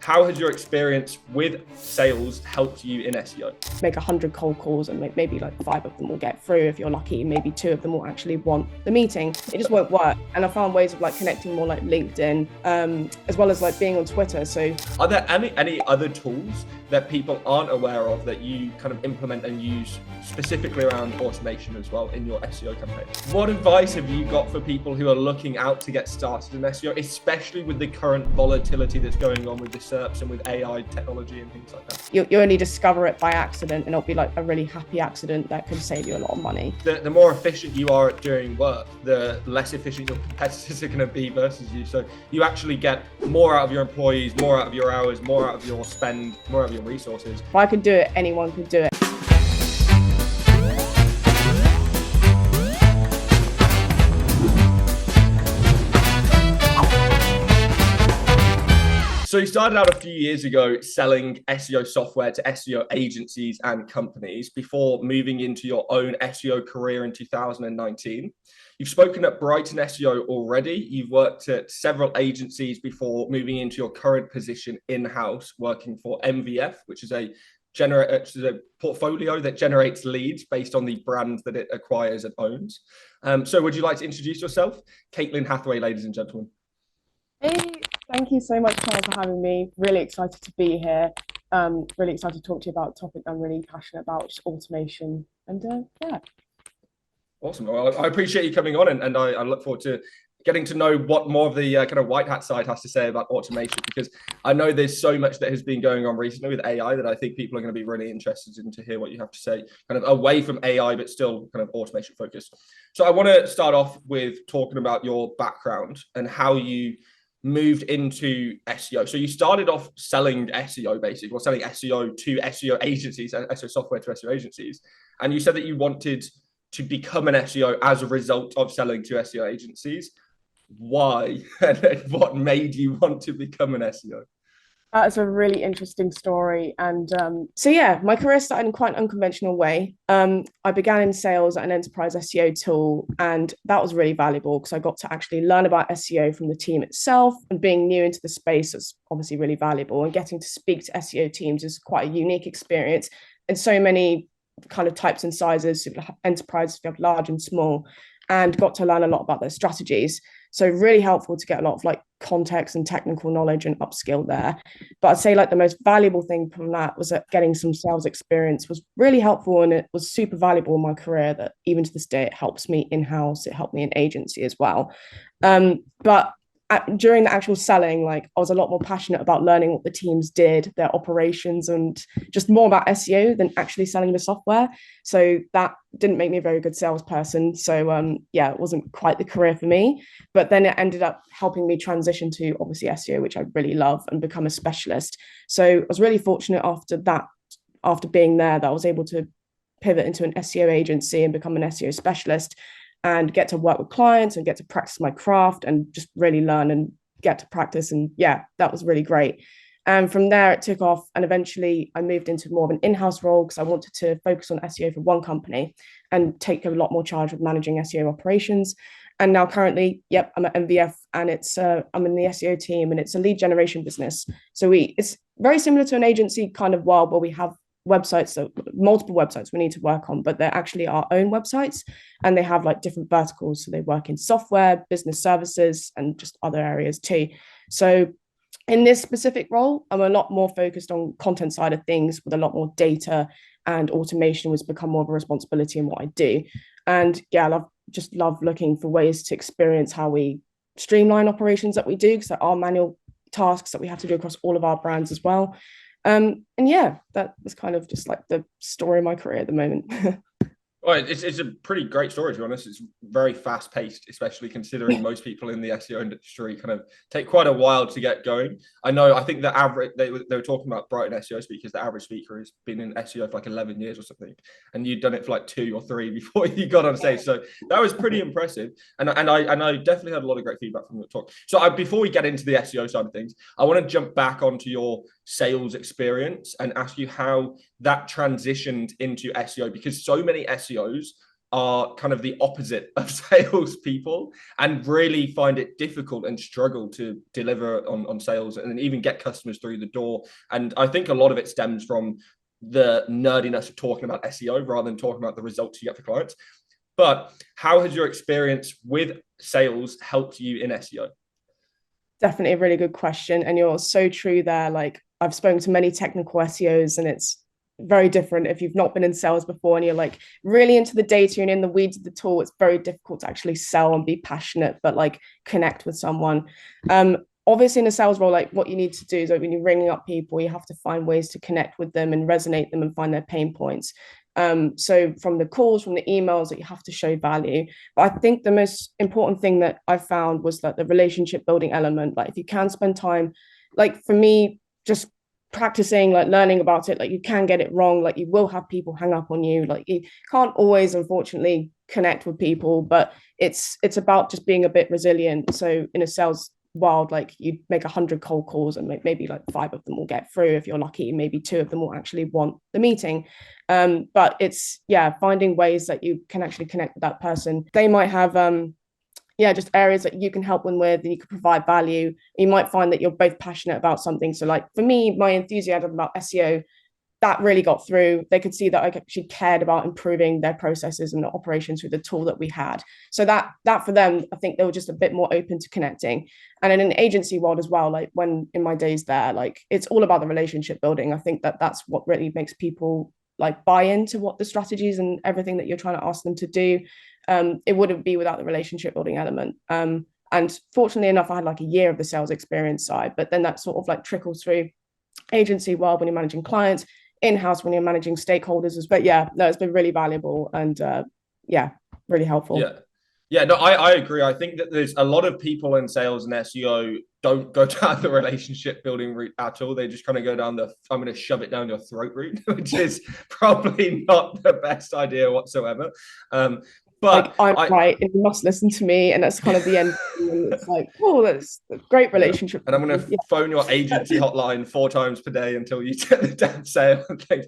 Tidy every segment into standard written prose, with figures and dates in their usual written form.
how has your experience with sales helped you in SEO? Make 100 cold calls and maybe like 5 of them will get through if you're lucky. Maybe 2 of them will actually want the meeting. It just won't work. And I found ways of like connecting more like LinkedIn, as well as like being on Twitter. So are there any other tools that people aren't aware of that you kind of implement and use specifically around automation as well in your SEO campaign? What advice have you got for people who are looking out to get started in SEO, especially with the current volatility that's going on with the SERPs and with AI technology and things like that? You only discover it by accident, and it'll be like a really happy accident that could save you a lot of money. The more efficient you are at doing work, the less efficient your competitors are going to be versus you. So you actually get more out of your employees, more out of your hours, more out of your spend, more out of your resources. If I could do it, anyone could do it. So you started out a few years ago selling SEO software to SEO agencies and companies before moving into your own SEO career in 2019. You've spoken at Brighton SEO already. You've worked at several agencies before moving into your current position in-house, working for MVF, which is a portfolio that generates leads based on the brands that it acquires and owns. So would you like to introduce yourself? Caitlin Hathaway, ladies and gentlemen. Hey, thank you so much, Carl, for having me. Really excited to be here. Really excited to talk to you about a topic I'm really passionate about, which is automation. And yeah. Awesome. Well, I appreciate you coming on, and I look forward to getting to know what more of the kind of white hat side has to say about automation, because I know there's so much that has been going on recently with AI that I think people are going to be really interested in to hear what you have to say, kind of away from AI, but still kind of automation focused. So I want to start off with talking about your background and how you moved into SEO. So you started off selling SEO basically, or selling SEO to SEO agencies, SEO software to SEO agencies. And you said that you wanted to become an SEO as a result of selling to SEO agencies. Why? And what made you want to become an SEO? That's a really interesting story. And so, yeah, my career started in quite an unconventional way. I began in sales at an enterprise SEO tool, and that was really valuable because I got to actually learn about SEO from the team itself, and being new into the space is obviously really valuable. And getting to speak to SEO teams is quite a unique experience. And so many kind of types and sizes, enterprises, we have large and small, and got to learn a lot about their strategies. So really helpful to get a lot of like context and technical knowledge and upskill there. But I'd say like the most valuable thing from that was that getting some sales experience was really helpful, and it was super valuable in my career that even to this day, it helps me in-house, it helped me in agency as well. But during the actual selling, like I was a lot more passionate about learning what the teams did, their operations, and just more about SEO than actually selling the software. So that didn't make me a very good salesperson. So yeah, it wasn't quite the career for me. But then it ended up helping me transition to obviously SEO, which I really love, and become a specialist. So I was really fortunate after that, after being there, that I was able to pivot into an SEO agency and become an SEO specialist, and get to work with clients and get to practice my craft and just really learn and get to practice. And yeah, that was really great. And from there, it took off. And eventually I moved into more of an in-house role because I wanted to focus on SEO for one company and take a lot more charge of managing SEO operations. And now currently, yep, I'm at MVF, and I'm in the SEO team, and it's a lead generation business. So it's very similar to an agency kind of world where we have websites, so multiple websites we need to work on, but they're actually our own websites, and they have like different verticals. So they work in software, business services, and just other areas too. So in this specific role, I'm a lot more focused on content side of things with a lot more data, and automation has become more of a responsibility in what I do. And yeah, just love looking for ways to experience how we streamline operations that we do, because there are manual tasks that we have to do across all of our brands as well. And yeah, that was kind of just like the story of my career at the moment. Well, it's a pretty great story, to be honest. It's very fast paced, especially considering most people in the SEO industry kind of take quite a while to get going. I think the average, they were talking about Brighton SEO speakers, the average speaker has been in SEO for like 11 years or something. And you'd done it for like 2 or 3 before you got on stage. So that was pretty impressive. And I definitely had a lot of great feedback from the talk. So before we get into the SEO side of things, I want to jump back onto your sales experience and ask you how that transitioned into SEO, because so many SEOs are kind of the opposite of salespeople and really find it difficult and struggle to deliver on sales and even get customers through the door. And I think a lot of it stems from the nerdiness of talking about SEO rather than talking about the results you get for clients. But how has your experience with sales helped you in SEO? Definitely a really good question. And you're so true there. Like, I've spoken to many technical SEOs, and it's very different if you've not been in sales before and you're like really into the data and in the weeds of the tool. It's very difficult to actually sell and be passionate, but like connect with someone. Obviously in a sales role, like what you need to do is like when you're ringing up people, you have to find ways to connect with them and resonate them and find their pain points. So from the calls, from the emails, that you have to show value. But I think the most important thing that I found was that the relationship building element. Like if you can spend time, like for me, just practicing, like learning about it, like you can get it wrong, like you will have people hang up on you, like you can't always unfortunately connect with people, but it's about just being a bit resilient. So in a sales world, like you make 100 cold calls and maybe like 5 of them will get through if you're lucky, maybe 2 of them will actually want the meeting. But it's finding ways that you can actually connect with that person. They might have just areas that you can help them with and you can provide value. You might find that you're both passionate about something. So like for me, my enthusiasm about SEO, that really got through. They could see that I actually cared about improving their processes and the operations with the tool that we had. So that for them, I think they were just a bit more open to connecting. And in an agency world as well, like when in my days there, like it's all about the relationship building. I think that that's what really makes people like buy into what the strategies and everything that you're trying to ask them to do. It wouldn't be without the relationship building element. And fortunately enough, I had like a year of the sales experience side, but then that sort of like trickles through agency world when you're managing clients, in-house when you're managing stakeholders. But it's been really valuable and really helpful. No, I agree. I think that there's a lot of people in sales and SEO don't go down the relationship building route at all. They just kind of go down the I'm going to shove it down your throat route, which is probably not the best idea whatsoever. But like I'm right, and you must listen to me, and that's kind of the end. It's like, oh, that's a great relationship. And I'm going to phone your agency hotline 4 times per day until you get the damn sale and things.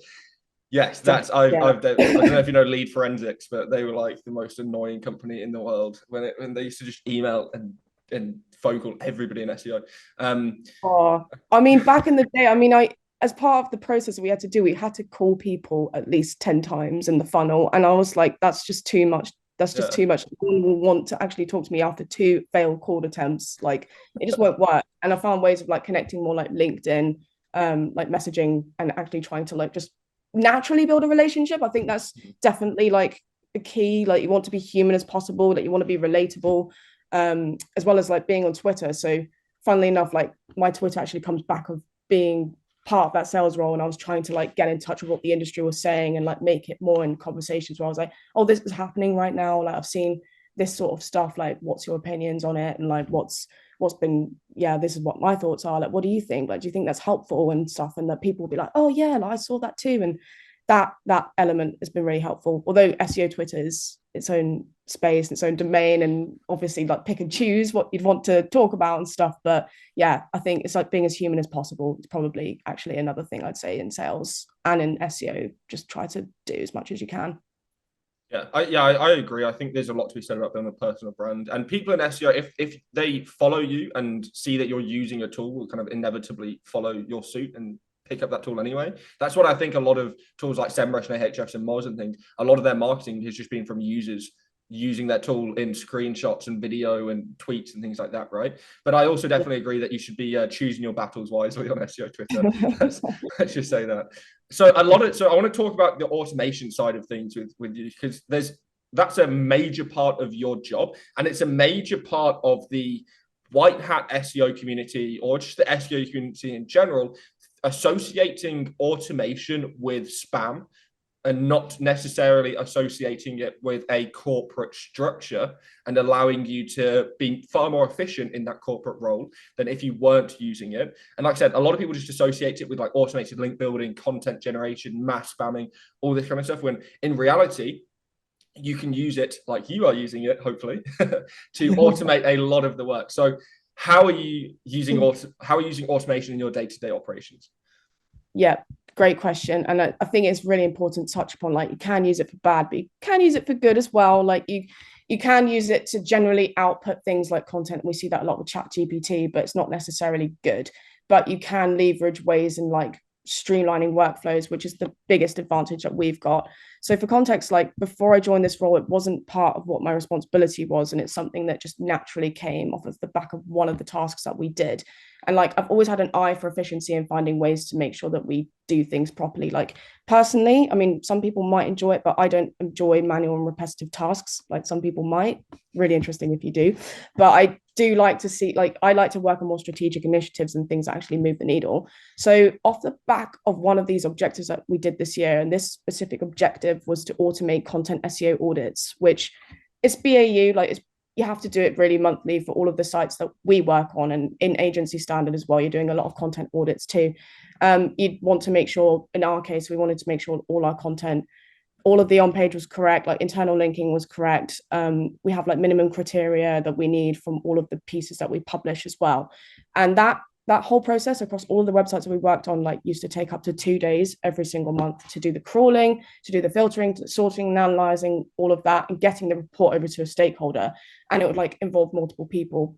Yes, that's I don't know if you know Lead Forensics, but they were like the most annoying company in the world when they used to just email and phone call everybody in SEO. I mean, back in the day, I mean, as part of the process we had to do, we had to call people at least 10 times in the funnel, and I was like, that's just too much. That's just too much. No one will want to actually talk to me after 2 failed call attempts. Like it just won't work. And I found ways of like connecting more like LinkedIn, like messaging, and actually trying to like just naturally build a relationship. I think that's definitely like the key. Like you want to be human as possible, like you want to be relatable, as well as like being on Twitter. So funnily enough, like my Twitter actually comes back of being part of that sales role, and I was trying to like get in touch with what the industry was saying and like make it more in conversations where I was like, oh, this is happening right now, like I've seen this sort of stuff, like what's your opinions on it, and like what's been this is what my thoughts are, like what do you think, like do you think that's helpful and stuff, and that people will be like, oh yeah, like, I saw that too. And that element has been really helpful, although SEO Twitter is its own space, its own domain, and obviously like pick and choose what you'd want to talk about and stuff. But I think it's like being as human as possible. It's probably actually another thing I'd say in sales and in SEO. Just try to do as much as you can. I agree. I think there's a lot to be said about building a personal brand, and people in SEO, if they follow you and see that you're using a tool, will kind of inevitably follow your suit and pick up that tool anyway. That's what I think a lot of tools like SEMrush and Ahrefs and Moz and things, a lot of their marketing has just been from users using that tool in screenshots and video and tweets and things like that, right? But I also definitely agree that you should be choosing your battles wisely on SEO Twitter. Let's just say that. So I want to talk about the automation side of things with you, because that's a major part of your job, and it's a major part of the white hat SEO community, or just the SEO community in general, associating automation with spam and not necessarily associating it with a corporate structure, and allowing you to be far more efficient in that corporate role than if you weren't using it. And like I said, a lot of people just associate it with like automated link building, content generation, mass spamming, all this kind of stuff, when in reality, you can use it like you are using it, hopefully, to automate a lot of the work. So how are you using automation in your day-to-day operations? Yeah, Great question. And I think it's really important to touch upon, like, you can use it for bad, but you can use it for good as well. Like you can use it to generally output things like content. We see that a lot with chat GPT, but it's not necessarily good. But you can leverage ways in like streamlining workflows, which is the biggest advantage that we've got. So for context, like before I joined this role, it wasn't part of what my responsibility was. And it's something that just naturally came off of the back of one of the tasks that we did. And like I've always had an eye for efficiency and finding ways to make sure that we do things properly. Like personally, I mean, some people might enjoy it, but I don't enjoy manual and repetitive tasks like some people might. Really interesting if you do. But I do like to see, like, I like to work on more strategic initiatives and things that actually move the needle. So off the back of one of these objectives that we did this year, and this specific objective was to automate content SEO audits, which is BAU, like it's, you have to do it really monthly for all of the sites that we work on, and in agency standard as well. You're doing a lot of content audits too. You'd want to make sure, in our case, we wanted to make sure all our content, all of the on page was correct, like internal linking was correct. We have like minimum criteria that we need from all of the pieces that we publish as well. And that whole process across all of the websites that we worked on like used to take up to 2 days every single month to do the crawling, to do the filtering, to sorting and analyzing all of that and getting the report over to a stakeholder. And it would like involve multiple people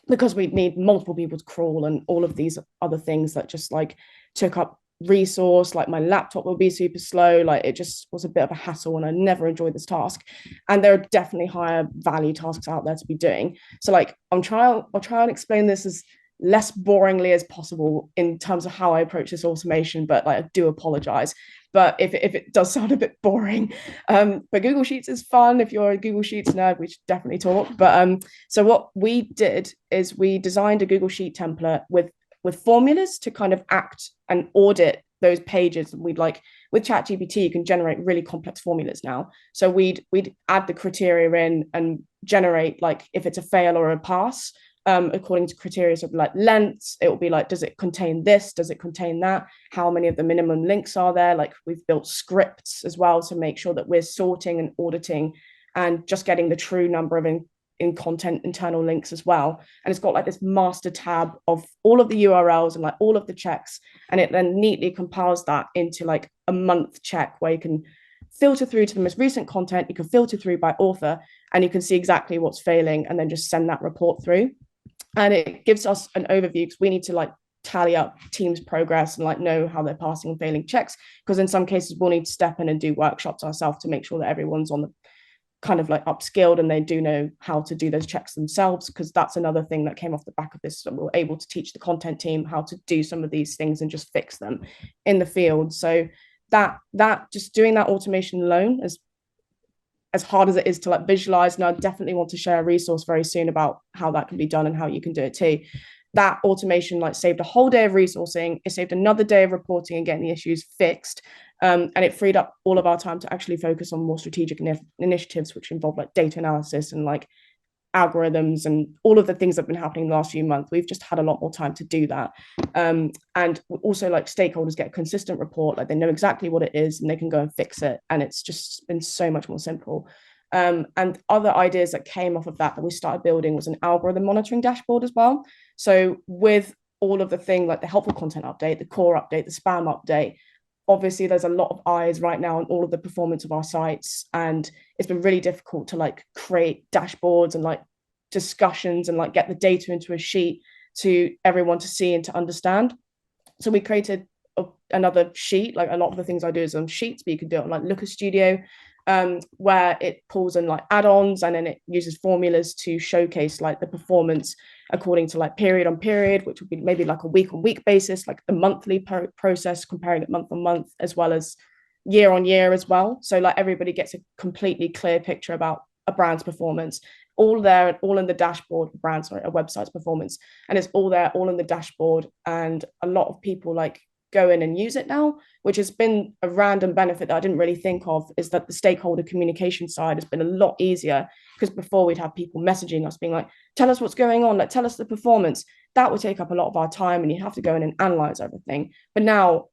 because we'd need multiple people to crawl and all of these other things that just like took up resource. Like my laptop will be super slow. Like it just was a bit of a hassle and I never enjoyed this task. And there are definitely higher value tasks out there to be doing. So like I'll try and explain this as less boringly as possible in terms of how I approach this automation, but like I do apologize. But if it does sound a bit boring, but Google Sheets is fun. If you're a Google Sheets nerd, we should definitely talk. But so what we did is we designed a Google Sheet template with formulas to kind of act and audit those pages. We'd like with ChatGPT, you can generate really complex formulas now. So we'd add the criteria in and generate like if it's a fail or a pass. According to criteria of like lengths, it will be like, does it contain this? Does it contain that? How many of the minimum links are there? Like we've built scripts as well to make sure that we're sorting and auditing and just getting the true number of in content internal links as well. And it's got like this master tab of all of the URLs and like all of the checks. And it then neatly compiles that into like a month check where you can filter through to the most recent content. You can filter through by author and you can see exactly what's failing and then just send that report through. And it gives us an overview because we need to like tally up teams' progress and like know how they're passing and failing checks. Because in some cases, we'll need to step in and do workshops ourselves to make sure that everyone's on the kind of like upskilled and they do know how to do those checks themselves. Because that's another thing that came off the back of this. So we're able to teach the content team how to do some of these things and just fix them in the field. So that just doing that automation alone is as hard as it is to like visualize, and I definitely want to share a resource very soon about how that can be done and how you can do it too. That automation like saved a whole day of resourcing. It saved another day of reporting and getting the issues fixed. And it freed up all of our time to actually focus on more strategic initiatives, which involve like data analysis and like algorithms and all of the things that have been happening the last few months. We've just had a lot more time to do that. And also like stakeholders get a consistent report, like they know exactly what it is and they can go and fix it. And it's just been so much more simple. And other ideas that came off of that we started building was an algorithm monitoring dashboard as well. So with all of the thing like the helpful content update, the core update, the spam update, obviously there's a lot of eyes right now on all of the performance of our sites, and it's been really difficult to like create dashboards and like discussions and like get the data into a sheet to everyone to see and to understand. So we created another sheet. Like a lot of the things I do is on sheets, but you can do it on like Looker Studio, where it pulls in like add-ons and then it uses formulas to showcase like the performance according to like period on period, which would be maybe like a week on week basis, like the monthly process, comparing it month on month, as well as year on year as well. So like everybody gets a completely clear picture about a brand's performance, all there, all in the dashboard, a website's performance. And it's all there, all in the dashboard. And a lot of people like go in and use it now, which has been a random benefit that I didn't really think of, is that the stakeholder communication side has been a lot easier, because before we'd have people messaging us being like, tell us what's going on, like tell us the performance. That would take up a lot of our time and you have to go in and analyze everything. But now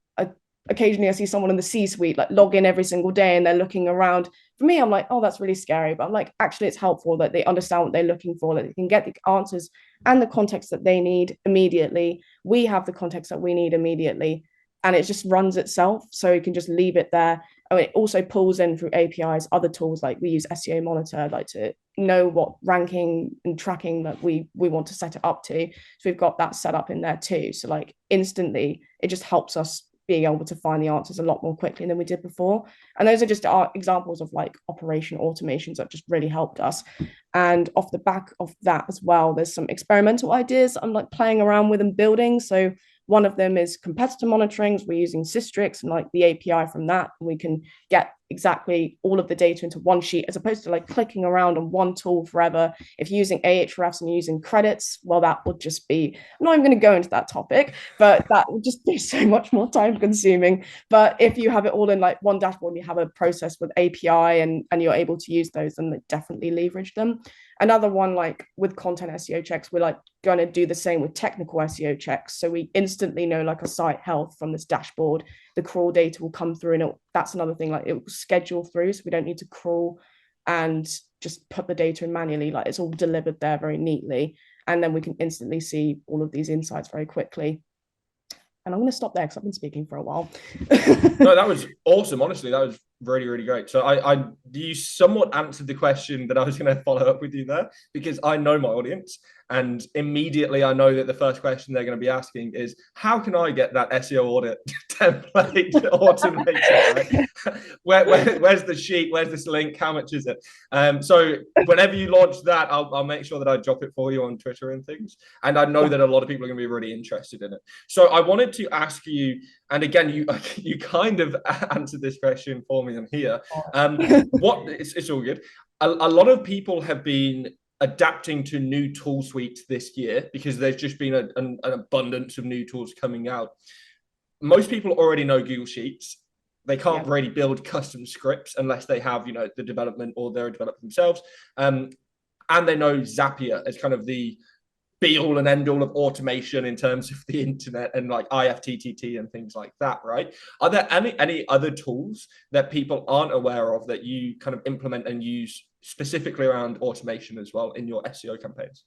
occasionally I see someone in the C-suite like log in every single day and they're looking around. For me, I'm like, oh, that's really scary. But I'm like, actually, it's helpful that they understand what they're looking for, that they can get the answers and the context that they need immediately. We have the context that we need immediately. and it just runs itself. So you can just leave it there. Oh, it also pulls in through APIs, other tools like we use SEO Monitor, like to know what ranking and tracking that we want to set it up to. So we've got that set up in there too. So like instantly, it just helps us being able to find the answers a lot more quickly than we did before. And those are just our examples of like operation automations that just really helped us. And off the back of that as well, there's some experimental ideas I'm like playing around with and building. So one of them is competitor monitoring. So we're using Systrix and like the API from that. We can get exactly all of the data into one sheet as opposed to like clicking around on one tool forever. If you're using Ahrefs and you're using credits, well, that would just be, I'm not even going to go into that topic, but that would just be so much more time consuming. But if you have it all in like one dashboard and you have a process with API and you're able to use those, then definitely leverage them. Another one, like with content SEO checks, we're like going to do the same with technical SEO checks. So we instantly know like a site health from this dashboard. The crawl data will come through, and that's another thing, like it will schedule through, so we don't need to crawl and just put the data in manually. Like it's all delivered there very neatly, and then we can instantly see all of these insights very quickly. And I'm going to stop there because I've been speaking for a while. No, that was awesome. Honestly, that was really, really great. So you somewhat answered the question that I was going to follow up with you there, because I know my audience, and immediately I know that the first question they're going to be asking is, how can I get that SEO audit template automated? Right? Where's the sheet? Where's this link? How much is it? So whenever you launch that, I'll make sure that I drop it for you on Twitter and things. And I know that a lot of people are going to be really interested in it. So I wanted to ask you, and again, you kind of answered this question for me on here. It's all good. A lot of people have been adapting to new tool suites this year because there's just been an abundance of new tools coming out. Most people already know Google Sheets. They can't really build custom scripts unless they have, the development or they're developing themselves. And they know Zapier as kind of the be all and end all of automation in terms of the internet and like IFTTT and things like that, right? Are there any other tools that people aren't aware of that you kind of implement and use specifically around automation as well in your SEO campaigns?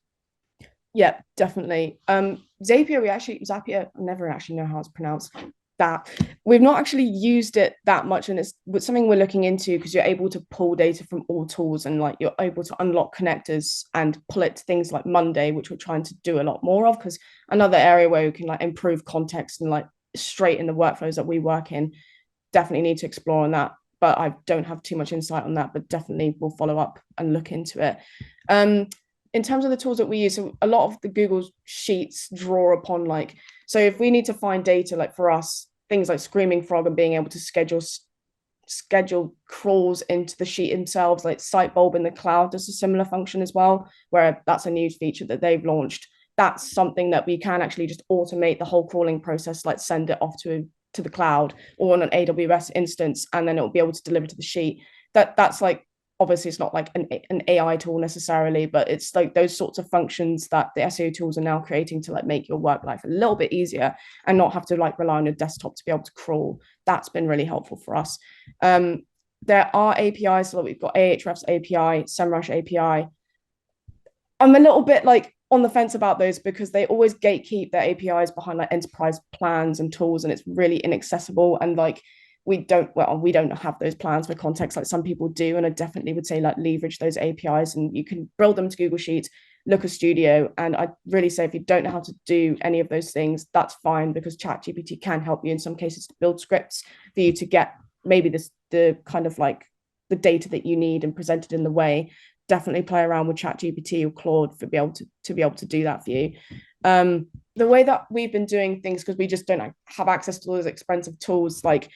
Yeah, definitely. Zapier, I never actually know how it's pronounced. That we've not actually used it that much, and it's something we're looking into because you're able to pull data from all tools, and like you're able to unlock connectors and pull it to things like Monday, which we're trying to do a lot more of, because another area where we can like improve context and like straighten the workflows that we work in. Definitely need to explore on that, but I don't have too much insight on that, but definitely we'll follow up and look into it. In terms of the tools that we use, so a lot of the Google Sheets draw upon like, so if we need to find data, like for us, things like Screaming Frog and being able to schedule crawls into the sheet themselves, like Sitebulb in the cloud does a similar function as well, where that's a new feature that they've launched. That's something that we can actually just automate the whole crawling process, like send it off to the cloud or on an AWS instance, and then it will be able to deliver to the sheet. That's like, obviously it's not like an AI tool necessarily, but it's like those sorts of functions that the SEO tools are now creating to like make your work life a little bit easier and not have to like rely on your desktop to be able to crawl. That's been really helpful for us. There are APIs, so we've got Ahrefs API, SEMrush API. I'm a little bit like on the fence about those because they always gatekeep their APIs behind like enterprise plans and tools, and it's really inaccessible. And like we don't have those plans for context like some people do, and I definitely would say like leverage those APIs, and you can build them to Google Sheets, Looker Studio. And I'd really say if you don't know how to do any of those things, that's fine, because ChatGPT can help you in some cases to build scripts for you to get maybe the kind of like the data that you need and present it in the way. Definitely play around with ChatGPT or Claude to be able to do that for you. The way that we've been doing things, because we just don't have access to all those expensive tools, like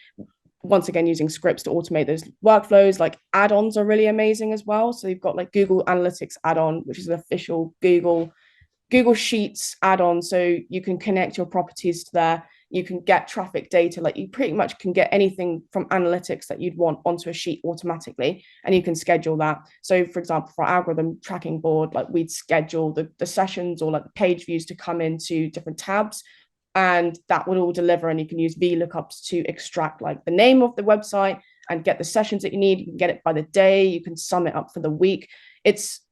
once again using scripts to automate those workflows, like add-ons are really amazing as well. So you've got like Google Analytics add-on, which is an official Google Sheets add-on, so you can connect your properties to there. You can get traffic data, like you pretty much can get anything from analytics that you'd want onto a sheet automatically, and you can schedule that. So for example, for our algorithm tracking board, like we'd schedule the sessions or like the page views to come into different tabs, and that would all deliver. And you can use VLOOKUPs to extract like the name of the website and get the sessions that you need. You can get it by the day, you can sum it up for the week.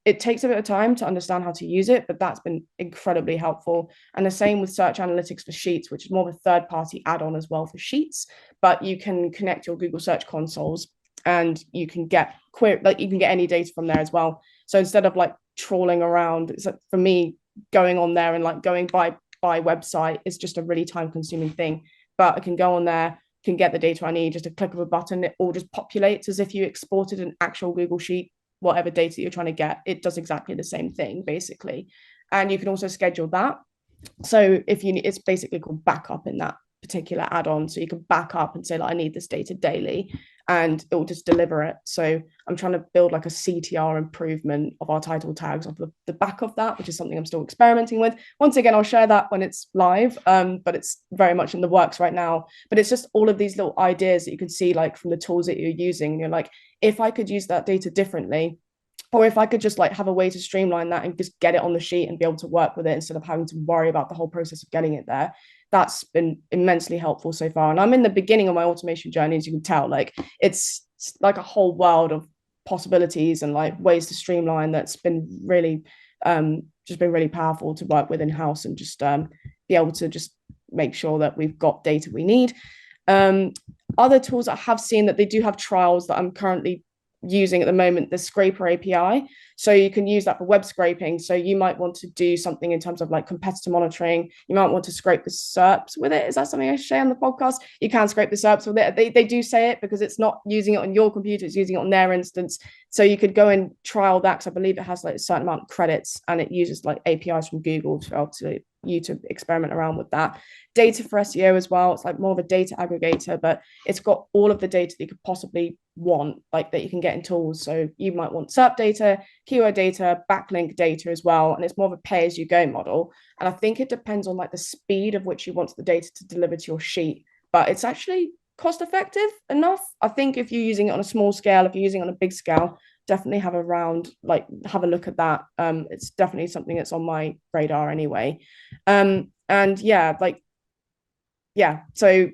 it takes a bit of time to understand how to use it, but that's been incredibly helpful. And the same with search analytics for Sheets, which is more of a third-party add-on as well for Sheets, but you can connect your Google Search consoles and you can get you can get any data from there as well. So instead of like trawling around, it's like, for me, going on there and like going by website is just a really time-consuming thing. But I can go on there, can get the data I need, just a click of a button. It all just populates as if you exported an actual Google Sheet. Whatever data you're trying to get, it does exactly the same thing basically. And you can also schedule that. So if you need, it's basically called backup in that particular add-on. So you can back up and say like, I need this data daily, and it will just deliver it. So I'm trying to build like a CTR improvement of our title tags off the back of that, which is something I'm still experimenting with. Once again, I'll share that when it's live, but it's very much in the works right now. But it's just all of these little ideas that you can see like from the tools that you're using. And you're like, if I could use that data differently, or if I could just like have a way to streamline that and just get it on the sheet and be able to work with it instead of having to worry about the whole process of getting it there, that's been immensely helpful so far. And I'm in the beginning of my automation journey, as you can tell. Like it's like a whole world of possibilities and like ways to streamline that's been really just been really powerful to work with in-house and just be able to just make sure that we've got data we need. Other tools I have seen that they do have trials that I'm currently using at the moment, the Scraper API. So you can use that for web scraping. So you might want to do something in terms of like competitor monitoring. You might want to scrape the SERPs with it. Is that something I share on the podcast? You can scrape the SERPs with it. They do say it because it's not using it on your computer, it's using it on their instance. So you could go and trial that, because I believe it has like a certain amount of credits and it uses like APIs from Google to help you to experiment around with that. Data for SEO as well. It's like more of a data aggregator, but it's got all of the data that you could possibly want, like that you can get in tools. So you might want SERP data, keyword data, backlink data as well. And it's more of a pay as you go model. And I think it depends on like the speed of which you want the data to deliver to your sheet, but it's actually cost effective enough. I think if you're using it on a small scale, if you're using it on a big scale, definitely have a look at that. It's definitely something that's on my radar anyway. And so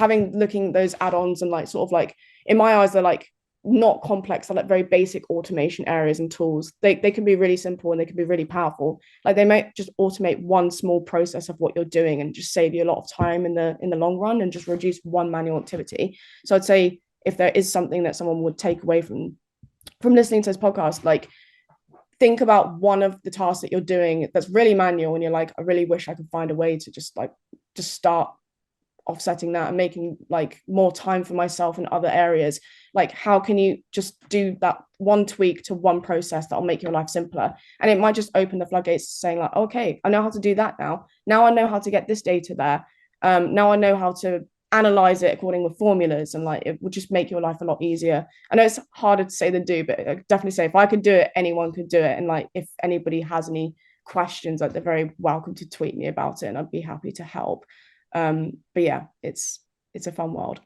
looking those add-ons and like sort of like, in my eyes, they're like not complex. They're like very basic automation areas and tools. They can be really simple and they can be really powerful. Like they might just automate one small process of what you're doing and just save you a lot of time in the long run and just reduce one manual activity. So I'd say if there is something that someone would take away from listening to this podcast, like think about one of the tasks that you're doing that's really manual and you're like, I really wish I could find a way to just start offsetting that and making like more time for myself in other areas. Like how can you just do that one tweak to one process that'll make your life simpler? And it might just open the floodgates saying like, okay, I know how to do that now I know how to get this data there. Now I know how to analyze it according with formulas, and like it would just make your life a lot easier. I know it's harder to say than do, but I definitely say if I could do it, anyone could do it. And like if anybody has any questions, like they're very welcome to tweet me about it and I'd be happy to help. But yeah, it's a fun world.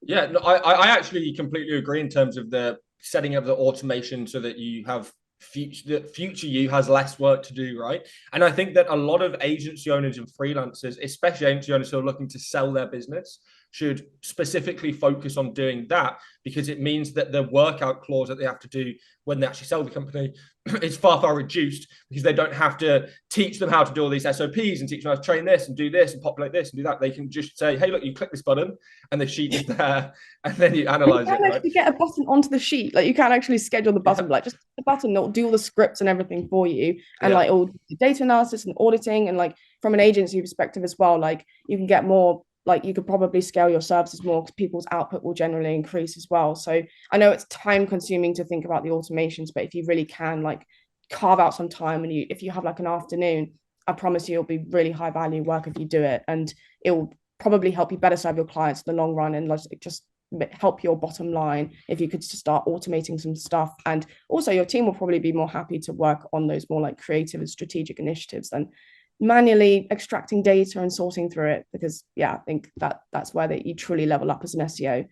Yeah, no, I actually completely agree in terms of the setting up the automation so that you have future you has less work to do, right? And I think that a lot of agency owners and freelancers, especially agency owners who are looking to sell their business, should specifically focus on doing that, because it means that the workout clause that they have to do when they actually sell the company is far reduced, because they don't have to teach them how to do all these SOPs and teach them how to train this and do this and populate this and do that. They can just say, hey, look, you click this button and the sheet is there, and then you analyze it. Right? Get a button onto the sheet. Like you can actually schedule the button, like just the button that will do all the scripts and everything for you, and like all the data analysis and auditing, and like from an agency perspective as well, like you can get more. Like you could probably scale your services more because people's output will generally increase as well. So I know it's time consuming to think about the automations, but if you really can like carve out some time and if you have like an afternoon, I promise you it'll be really high value work if you do it, and it will probably help you better serve your clients in the long run and just help your bottom line if you could start automating some stuff. And also your team will probably be more happy to work on those more like creative and strategic initiatives than manually extracting data and sorting through it, because I think that's where you truly level up as an SEO.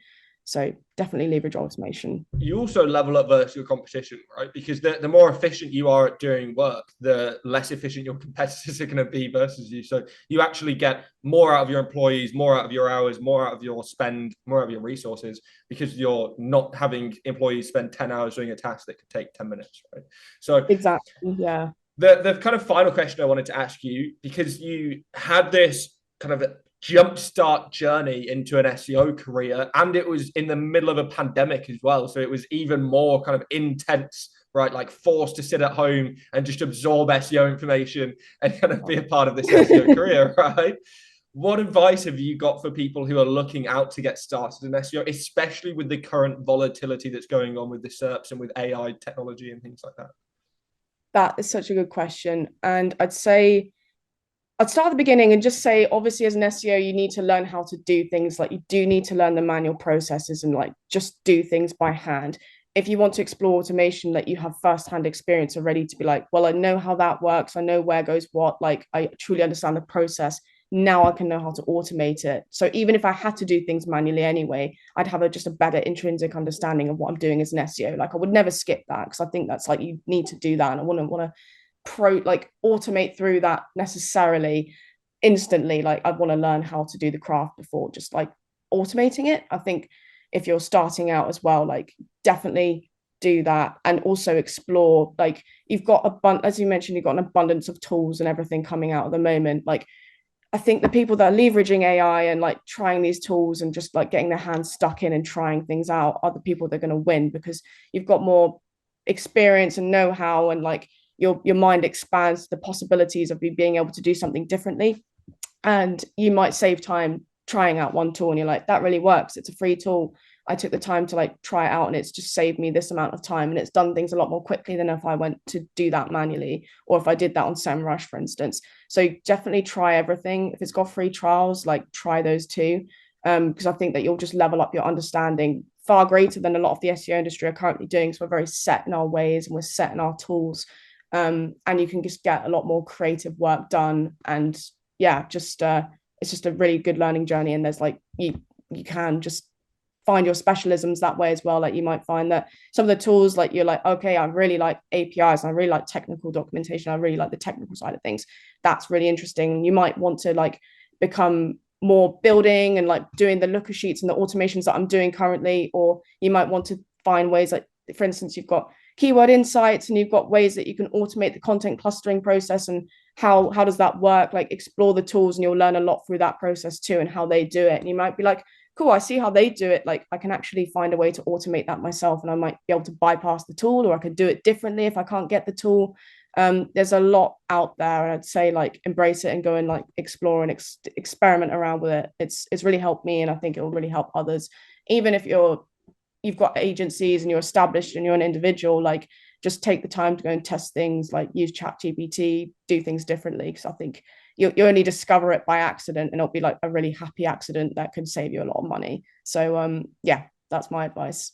So definitely leverage automation. You also level up versus your competition, right? Because the more efficient you are at doing work, the less efficient your competitors are going to be versus you. So you actually get more out of your employees, more out of your hours, more out of your spend, more out of your resources, because you're not having employees spend 10 hours doing a task that could take 10 minutes, right? So Exactly. Yeah. the kind of final question I wanted to ask you, because you had this kind of jumpstart journey into an SEO career, and it was in the middle of a pandemic as well. So it was even more kind of intense, right? Like forced to sit at home and just absorb SEO information and kind of be a part of this SEO career, right? What advice have you got for people who are looking out to get started in SEO, especially with the current volatility that's going on with the SERPs and with AI technology and things like that? That is such a good question. And I'd say I'd start at the beginning and just say, obviously, as an SEO, you need to learn how to do things. Like you do need to learn the manual processes and like just do things by hand. If you want to explore automation, like you have first-hand experience already to be like, well, I know how that works. I know where goes what. Like I truly understand the process. Now I can know how to automate it. So even if I had to do things manually anyway, I'd have just a better intrinsic understanding of what I'm doing as an SEO. Like I would never skip that because I think that's like you need to do that. And I want to like automate through that necessarily instantly. Like I'd want to learn how to do the craft before just like automating it. I think if you're starting out as well, like definitely do that and also explore. Like you've got as you mentioned, you've got an abundance of tools and everything coming out at the moment. Like I think the people that are leveraging AI and like trying these tools and just like getting their hands stuck in and trying things out are the people that are going to win because you've got more experience and know-how and like your mind expands the possibilities of you being able to do something differently. And you might save time trying out one tool and you're like, that really works. It's a free tool. I took the time to like try it out and it's just saved me this amount of time and it's done things a lot more quickly than if I went to do that manually or if I did that on SEMrush, for instance. So definitely try everything. If it's got free trials, like try those too. Because I think that you'll just level up your understanding far greater than a lot of the SEO industry are currently doing. So we're very set in our ways and we're set in our tools. And you can just get a lot more creative work done. And yeah, just it's just a really good learning journey. And there's like you can just find your specialisms that way as well. Like you might find that some of the tools, like you're like, okay, I really like APIs, and I really like technical documentation, I really like the technical side of things. That's really interesting. You might want to like become more building and like doing the looker sheets and the automations that I'm doing currently, or you might want to find ways like, for instance, you've got keyword insights and you've got ways that you can automate the content clustering process and how does that work. Like explore the tools and you'll learn a lot through that process too and how they do it. And you might be like, cool, I see how they do it. Like I can actually find a way to automate that myself and I might be able to bypass the tool or I could do it differently if I can't get the tool. There's a lot out there and I'd say like embrace it and go and like explore and experiment around with it. It's really helped me and I think it will really help others. Even if you've got agencies and you're established and you're an individual, like just take the time to go and test things, like use ChatGPT, do things differently. Because I think you only discover it by accident and it'll be like a really happy accident that could save you a lot of money. So yeah, that's my advice.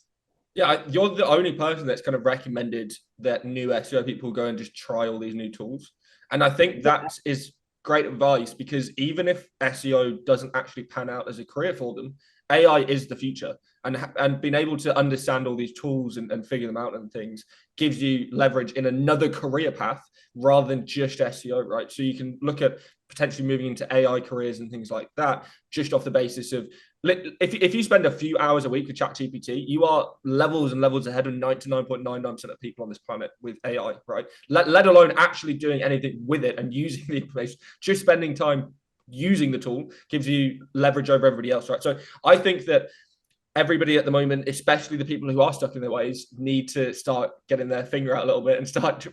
Yeah, you're the only person that's kind of recommended that new SEO people go and just try all these new tools. And I think that is great advice because even if SEO doesn't actually pan out as a career for them, AI is the future. And being able to understand all these tools and figure them out and things gives you leverage in another career path rather than just SEO, right? So you can look at potentially moving into AI careers and things like that just off the basis of if you spend a few hours a week with ChatGPT, you are levels and levels ahead of 99.99% of people on this planet with AI, right? Let alone actually doing anything with it and using the information. Just spending time using the tool gives you leverage over everybody else, right? So I think that everybody at the moment, especially the people who are stuck in their ways, need to start getting their finger out a little bit and start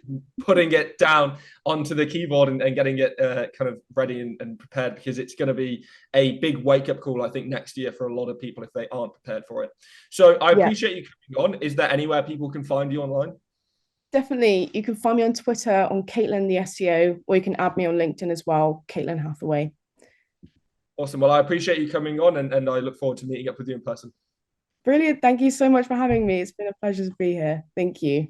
putting it down onto the keyboard and getting it kind of ready and prepared because it's going to be a big wake-up call, I think, next year for a lot of people if they aren't prepared for it. So I Yeah, appreciate you coming on. Is there anywhere people can find you online? definitely. You can find me on Twitter on Caitlin the SEO, or you can add me on LinkedIn as well, Caitlin Hathaway. Awesome. Well, I appreciate you coming on and I look forward to meeting up with you in person. Brilliant. Thank you so much for having me. It's been a pleasure to be here. Thank you.